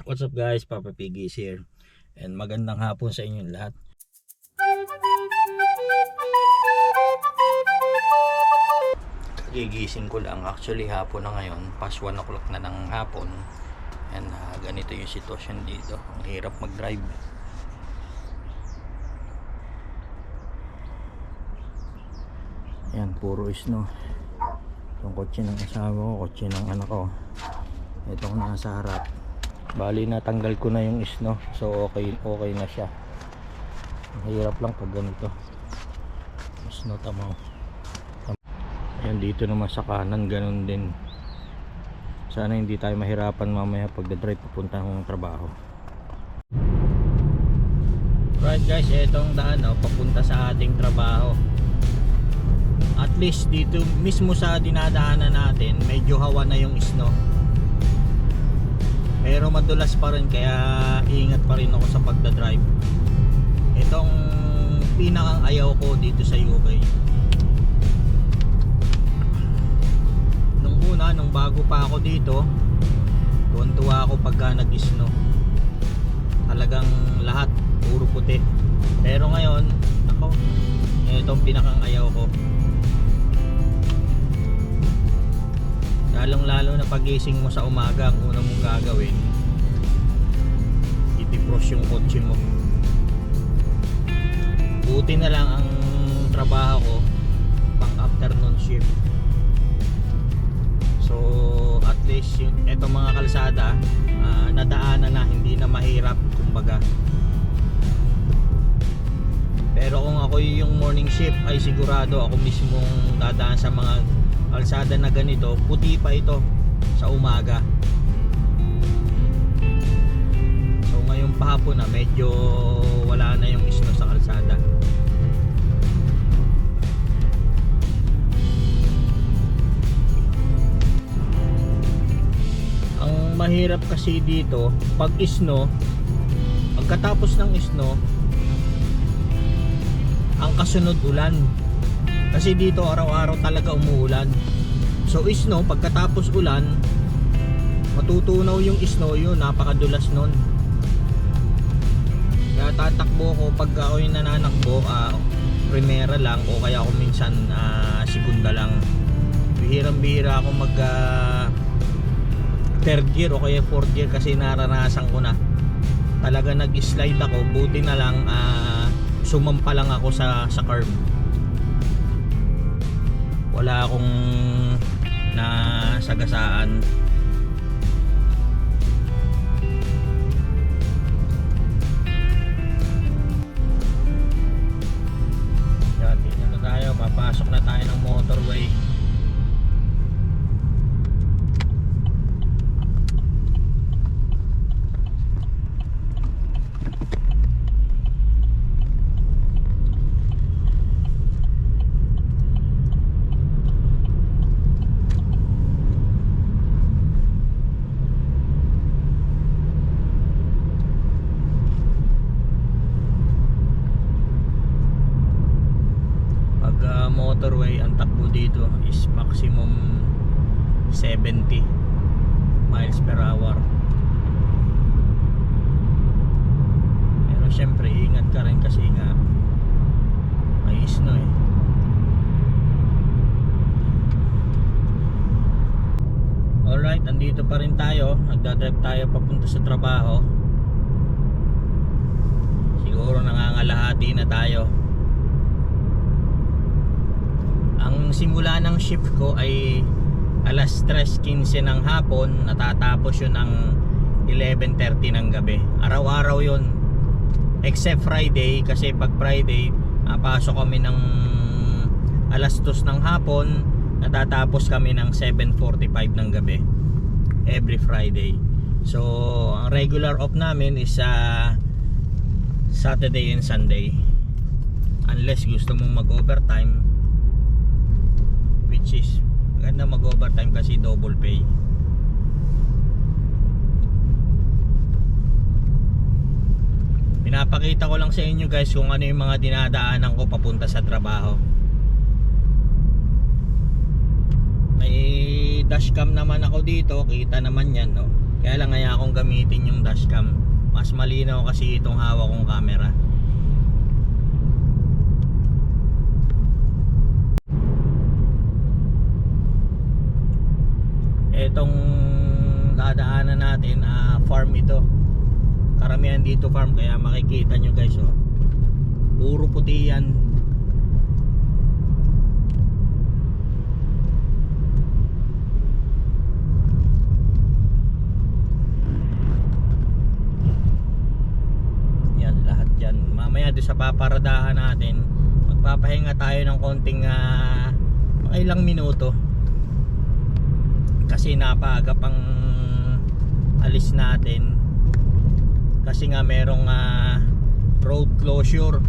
What's up guys, Papa Piggy is here. And magandang hapon sa inyong lahat. Kagigising ko lang, actually hapon na ngayon, past 1 o'clock na ng hapon. And ganito yung sitwasyon dito, ang hirap mag-drive. Yan, puro snow. Itong kotse ng asawa ko, kotse ng anak ko. Itong nasa harap. Bali natanggal ko na yung snow, so okay na siya. Mahirap lang pag ganito snow tamaw. Ayan, dito naman sa kanan ganun din. Sana hindi tayo mahirapan mamaya pag drive papunta ng trabaho. Right guys, etong daan papunta sa ating trabaho. At least dito mismo sa dinadaanan natin medyo hawa na yung snow, pero madulas pa rin, kaya ingat pa rin ako sa pagdadrive. Itong pinakang ayaw ko dito sa UK. Nung una, nung bago pa ako dito, tuwan-tuwa ako pagka nag-snow. Talagang lahat puro puti. Pero ngayon, ako, itong pinakang ayaw ko. Lalong lalo na pagising mo sa umaga, ang una mong gagawin, i-defrost yung kotse mo. Buti na lang ang trabaho ko pang afternoon shift, so at least yung etong mga kalsada nadaanan na, hindi na mahirap kumbaga. Pero kung ako yung morning shift, ay sigurado ako mismong dadaan sa mga kalsada na ganito, puti pa ito sa umaga. So ngayong pahapon na medyo wala na yung snow sa kalsada. Ang mahirap kasi dito pag snow, pagkatapos ng snow, ang kasunod ulan. Kasi dito araw-araw talaga umuulan. So snow, pagkatapos ulan, matutunaw yung snow, yun napakadulas nun. Kaya tatakbo ko pagka ako yung nananakbo, primera lang, o kaya ako minsan segunda lang. Bihirang-bihira ako mag third gear o kaya fourth gear, kasi naranasan ko na. Talaga nag-slide ako, buti na lang sumampa lang ako sa curb. Wala akong nasagasaan. Yan, dito na tayo, papasok na tayo ng motorway. Motorway, ang takbo dito is maximum 70 miles per hour. Pero syempre ingat ka rin kasi nga may snow eh. Alright, andito pa rin tayo, nagdadrive tayo papunta sa trabaho. Siguro nangangalahati na tayo. Ang simula ng shift ko ay alas 3:15 ng hapon, natatapos yun ng 11:30 ng gabi. Araw-araw yun, except Friday, kasi pag Friday pasok kami ng alas 2 ng hapon, natatapos kami ng 7:45 ng gabi every Friday. So ang regular off namin is Saturday and Sunday, unless gusto mong mag-overtime, which is maganda mag-overtime kasi double pay. Pinapakita ko lang sa inyo guys kung ano yung mga dinadaanan ko papunta sa trabaho. May dashcam naman ako dito, kita naman yan, no? Kaya lang ngaya akong gamitin yung dashcam. Mas malinaw kasi itong hawak kong camera. Etong dadaanan natin, farm ito. Karamihan dito farm, kaya makikita nyo guys, oh. Puro puti yan. Yan lahat yan. Mamaya doon sa paparadahan natin, magpapahinga tayo ng konting mga ilang minuto. Kasi napaaga pang alis natin. Kasi nga merong road closure.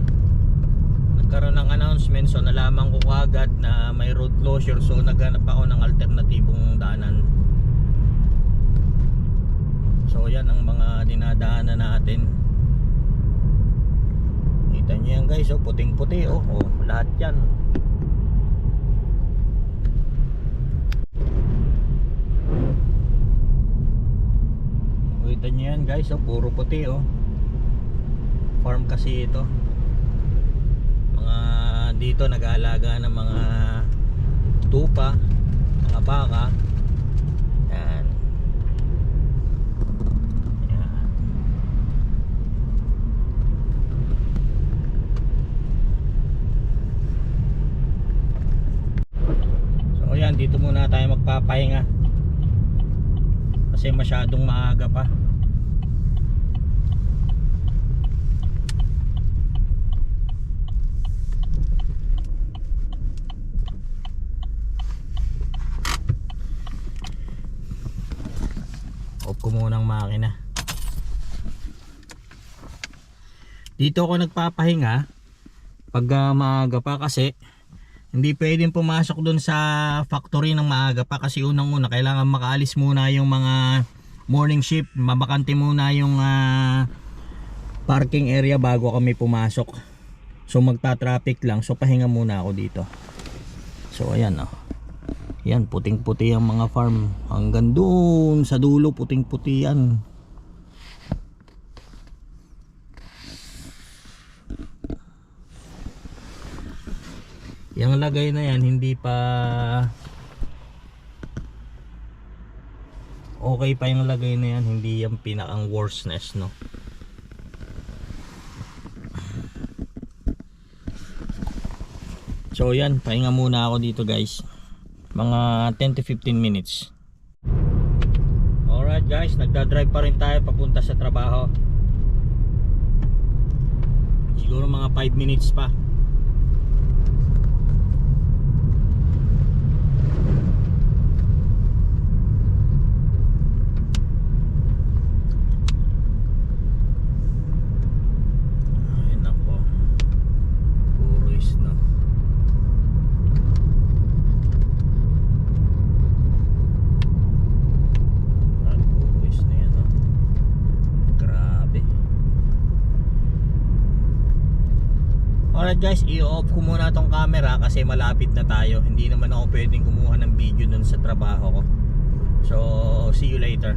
Nagkaroon ng announcement, so nalaman ko agad na may road closure. So naghanap ako ng alternatibong daanan. So yan ang mga dinadaanan natin. Kita nyo yan guys, oh, puting puti, oh, lahat yan. Kita nyo yan guys, oh, puro puti, oh. Farm kasi ito. Mga dito nag-aalaga ng mga tupa, mga baka. Yan. Yan. So yan, dito muna tayo magpapahinga. Kasi masyadong maaga pa. Off ko muna ang makina. Dito ako nagpapahinga pag maaga pa kasi hindi pwedeng pumasok dun sa factory ng maaga pa kasi unang-una kailangan makaalis muna yung mga morning shift, mabakante muna yung parking area bago kami pumasok. So magta-traffic lang, so pahinga muna ako dito. So ayan, oh. Yan, puting-puti ang mga farm. Hanggang doon sa dulo, puting-puti yan. Yung lagay na yan, hindi pa okay pa yung lagay na yan. Hindi yung pinakang worstness, no? So yan, pahinga muna ako dito guys. Mga 10 to 15 minutes. Alright guys, nagdadrive pa rin tayo papunta sa trabaho. Siguro mga 5 minutes pa. Ay nako, puro isno. Alright guys, i-off ko muna tong camera kasi malapit na tayo. Hindi naman ako pwedeng kumuha ng video dun sa trabaho ko. So, see you later.